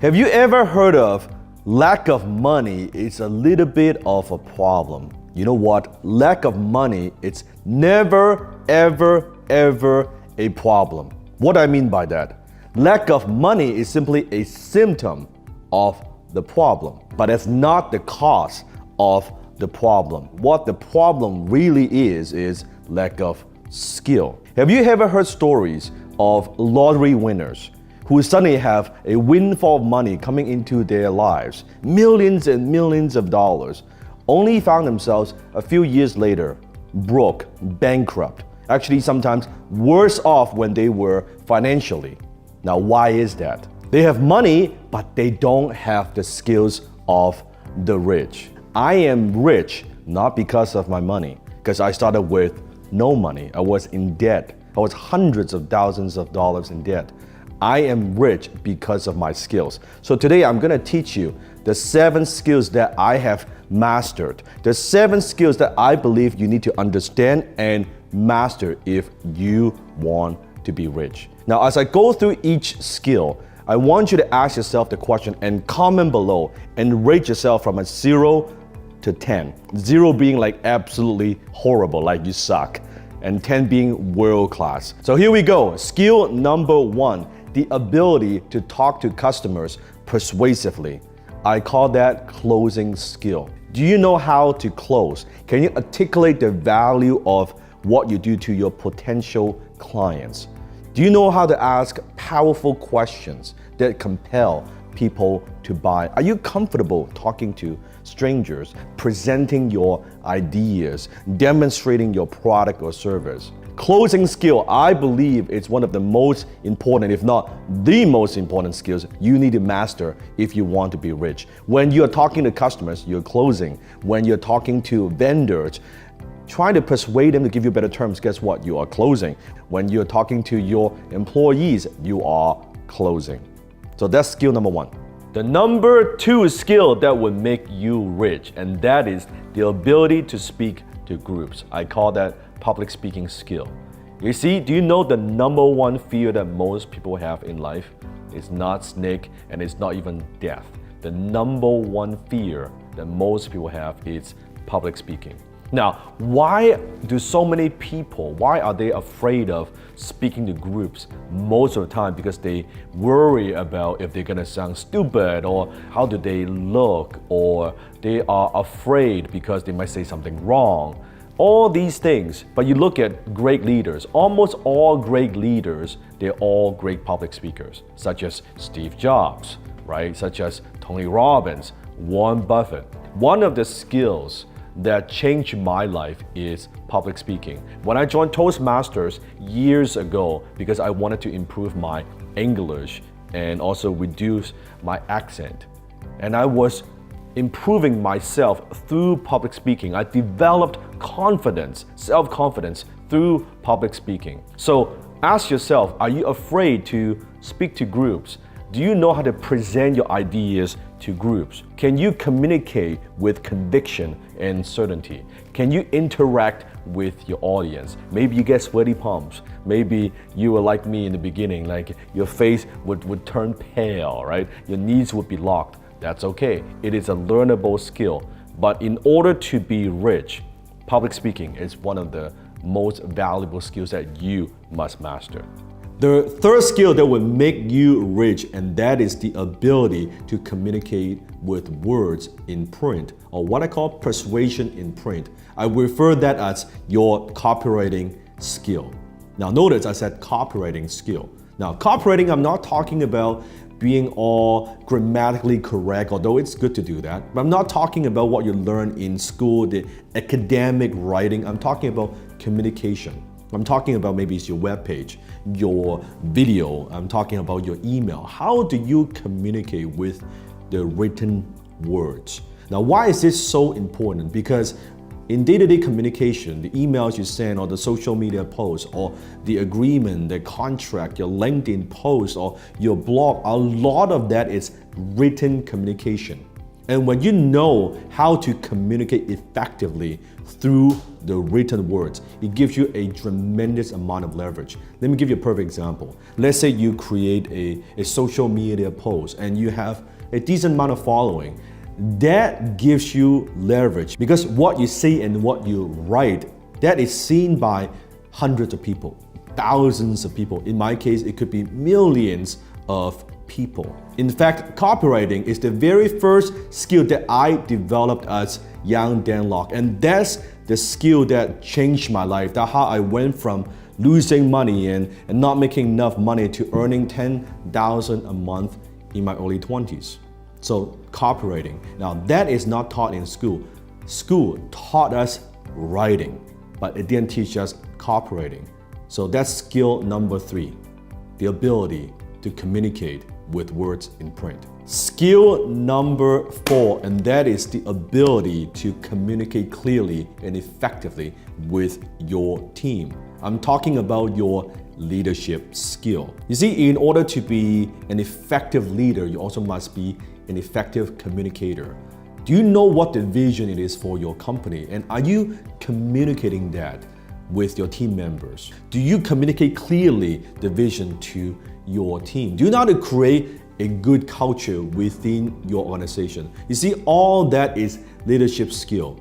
Have you ever heard of lack of money is a little bit of a problem? You know what? Lack of money, it's never, ever a problem. What do I mean by that? Lack of money is simply a symptom of the problem, but it's not the cause of the problem. What the problem really is lack of skill. Have you ever heard stories of lottery winners who suddenly have a windfall of money coming into their lives, millions and millions of dollars, only found themselves a few years later broke, bankrupt, actually sometimes worse off when they were financially? Now, why is that? They have money, but they don't have the skills of the rich. I am rich not because of my money, because I started with no money. I was in debt. I was hundreds of thousands of dollars in debt. I am rich because of my skills. So today I'm gonna teach you the 7 skills that I have mastered. The 7 skills that I believe you need to understand and master if you want to be rich. Now, as I go through each skill, I want you to ask yourself the question and comment below and rate yourself from a 0 to 10. 0 being like absolutely horrible, like you suck, and 10 being world class. So here we go. Skill number 1, the ability to talk to customers persuasively. I call that closing skill. Do you know how to close? Can you articulate the value of what you do to your potential clients? Do you know how to ask powerful questions that compel people to buy? Are you comfortable talking to strangers, presenting your ideas, demonstrating your product or service? Closing skill, I believe it's one of the most important, if not the most important skills you need to master if you want to be rich. When you're talking to customers, you're closing. When you're talking to vendors, trying to persuade them to give you better terms, guess what? You are closing. When you're talking to your employees, you are closing. So that's skill number 1. The number 2 skill that would make you rich, and that is the ability to speak to groups. I call that public speaking skill. You see, do you know the number 1 fear that most people have in life? It's not snake and it's not even death. The number 1 fear that most people have is public speaking. Now, why do so many people, why are they afraid of speaking to groups most of the time? Because they worry about if they're gonna sound stupid, or how do they look, or they are afraid because they might say something wrong. All these things, but you look at great leaders, almost all great leaders, they're all great public speakers, such as Steve Jobs, right? Such as Tony Robbins, Warren Buffett. One of the skills that changed my life is public speaking. When I joined Toastmasters years ago, because I wanted to improve my English and also reduce my accent, and I was improving myself through public speaking. I developed confidence, self-confidence through public speaking. So ask yourself, are you afraid to speak to groups? Do you know how to present your ideas to groups? Can you communicate with conviction and certainty? Can you interact with your audience? Maybe you get sweaty palms. Maybe you were like me in the beginning, like your face would turn pale, right? Your knees would be locked. That's okay. It is a learnable skill. But in order to be rich, public speaking is one of the most valuable skills that you must master. The third skill that will make you rich, and that is the ability to communicate with words in print, or what I call persuasion in print. I refer that as your copywriting skill. Now notice I said copywriting skill. Now copywriting, I'm not talking about being all grammatically correct, although it's good to do that. But I'm not talking about what you learn in school, the academic writing. I'm talking about communication. I'm talking about maybe it's your webpage, your video. I'm talking about your email. How do you communicate with the written words? Now, why is this so important? Because in day-to-day communication, the emails you send or the social media posts or the agreement, the contract, your LinkedIn post or your blog, a lot of that is written communication. And when you know how to communicate effectively through the written words, it gives you a tremendous amount of leverage. Let me give you a perfect example. Let's say you create a social media post and you have a decent amount of following. That gives you leverage because what you say and what you write, that is seen by hundreds of people, thousands of people. In my case, it could be millions of people. In fact, copywriting is the very first skill that I developed as young Dan Lok, and that's the skill that changed my life. That's how I went from losing money and not making enough money to earning $10,000 a month in my early 20s. So copywriting. Now that is not taught in school. School taught us writing, but it didn't teach us copywriting. So that's skill number 3, the ability to communicate with words in print. Skill number 4, and that is the ability to communicate clearly and effectively with your team. I'm talking about your leadership skill. You see, in order to be an effective leader, you also must be an effective communicator. Do you know what the vision it is for your company? And are you communicating that with your team members? Do you communicate clearly the vision to your team? Do you know how to create a good culture within your organization? You see, all that is leadership skill.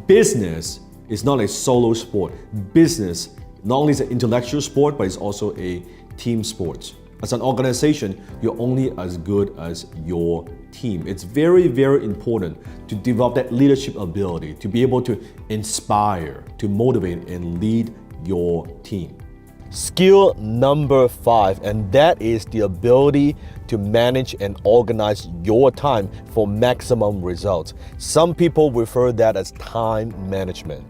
Business is not a solo sport. Business not only is an intellectual sport, but it's also a team sport. As an organization, you're only as good as your team. It's very, very important to develop that leadership ability, to be able to inspire, to motivate and lead your team. Skill number 5, and that is the ability to manage and organize your time for maximum results. Some people refer that as time management.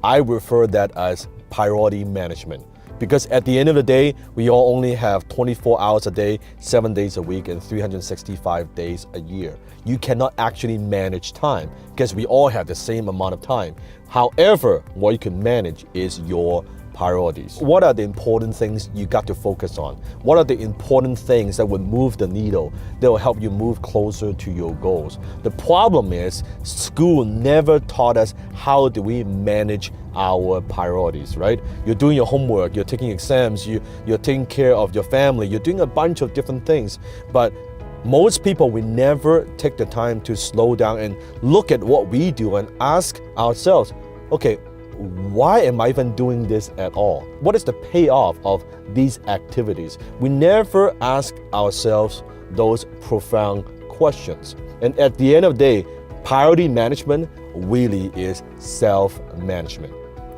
I refer that as priority management. Because at the end of the day, we all only have 24 hours a day, 7 days a week, and 365 days a year. You cannot actually manage time because we all have the same amount of time. However, what you can manage is your priorities. What are the important things you got to focus on? What are the important things that would move the needle, that will help you move closer to your goals? The problem is school never taught us how do we manage our priorities, right? You're doing your homework, you're taking exams, you're taking care of your family, you're doing a bunch of different things, but most people will never take the time to slow down and look at what we do and ask ourselves, okay, why am I even doing this at all? What is the payoff of these activities? We never ask ourselves those profound questions. And at the end of the day, priority management really is self-management.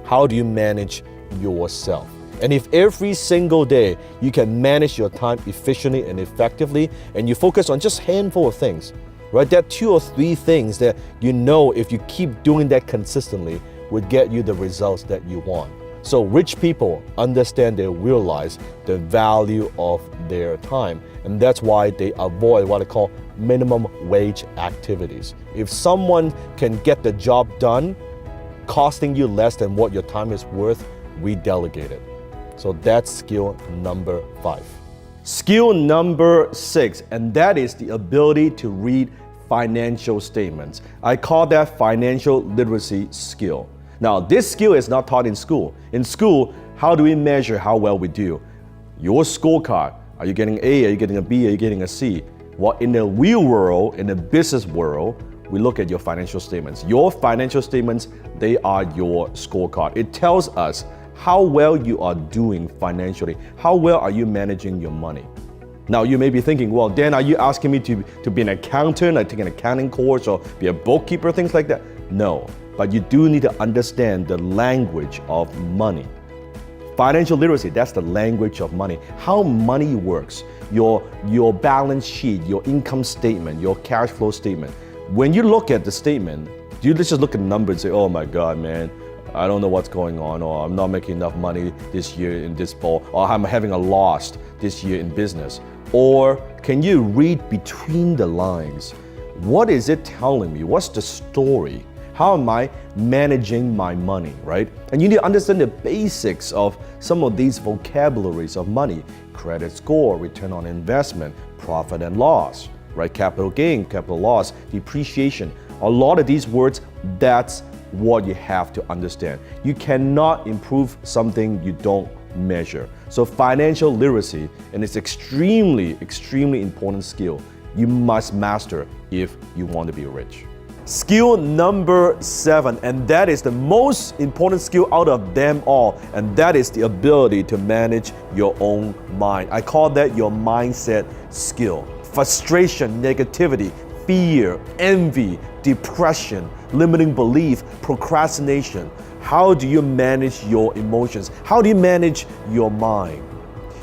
How do you manage yourself? And if every single day you can manage your time efficiently and effectively, and you focus on just a handful of things, right? There are 2 or 3 things that you know if you keep doing that consistently would get you the results that you want. So rich people understand, they realize the value of their time, and that's why they avoid what I call minimum wage activities. If someone can get the job done costing you less than what your time is worth, we delegate it. So that's skill number 5. Skill number 6, and that is the ability to read financial statements. I call that financial literacy skill. Now, this skill is not taught in school. In school, how do we measure how well we do? Your scorecard. Are you getting A? Are you getting a B? Are you getting a C? Well, in the real world, in the business world, we look at your financial statements. Your financial statements, they are your scorecard. It tells us how well you are doing financially. How well are you managing your money? Now, you may be thinking, well, Dan, are you asking me to be an accountant, like take an accounting course or be a bookkeeper, things like that? No, but you do need to understand the language of money. Financial literacy, that's the language of money. How money works, your balance sheet, your income statement, your cash flow statement. When you look at the statement, you just look at the number and say, oh my God, man, I don't know what's going on, or I'm not making enough money this year in this fall, or I'm having a loss this year in business. Or can you read between the lines? What is it telling me? What's the story? How am I managing my money, right? And you need to understand the basics of some of these vocabularies of money: credit score, return on investment, profit and loss. right? Capital gain, capital loss, depreciation. A lot of these words, that's what you have to understand. You cannot improve something you don't measure. So financial literacy, and it's extremely important skill you must master if you want to be rich. Skill number 7, and that is the most important skill out of them all, and that is the ability to manage your own mind. I call that your mindset skill. Frustration, negativity, fear, envy, depression, limiting belief, procrastination. How do you manage your emotions? How do you manage your mind?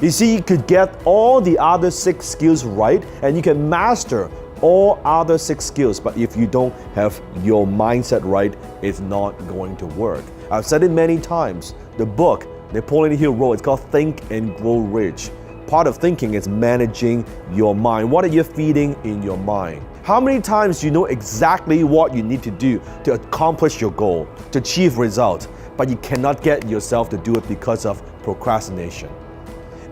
You see, you could get all the other 6 skills right, and you can master all other 6 skills, but if you don't have your mindset right, it's not going to work. I've said it many times. The book Napoleon Hill wrote, it's called Think and Grow Rich. Part of thinking is managing your mind. What are you feeding in your mind? How many times do you know exactly what you need to do to accomplish your goal, to achieve results, but you cannot get yourself to do it because of procrastination?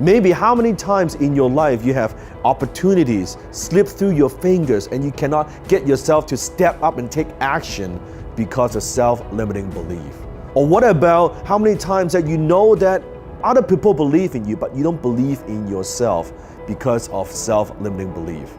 Maybe how many times in your life you have opportunities slip through your fingers and you cannot get yourself to step up and take action because of self-limiting belief? Or what about how many times that you know that other people believe in you, but you don't believe in yourself because of self-limiting belief?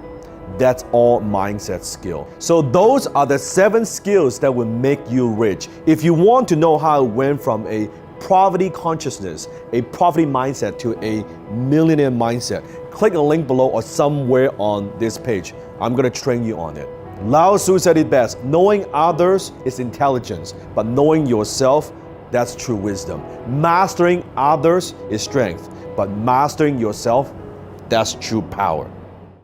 That's all mindset skill. So those are the 7 skills that will make you rich. If you want to know how it went from a poverty consciousness, a poverty mindset to a millionaire mindset, click a link below or somewhere on this page. I'm going to train you on it. Lao Tzu said it best, knowing others is intelligence, but knowing yourself, that's true wisdom. Mastering others is strength, but mastering yourself, that's true power.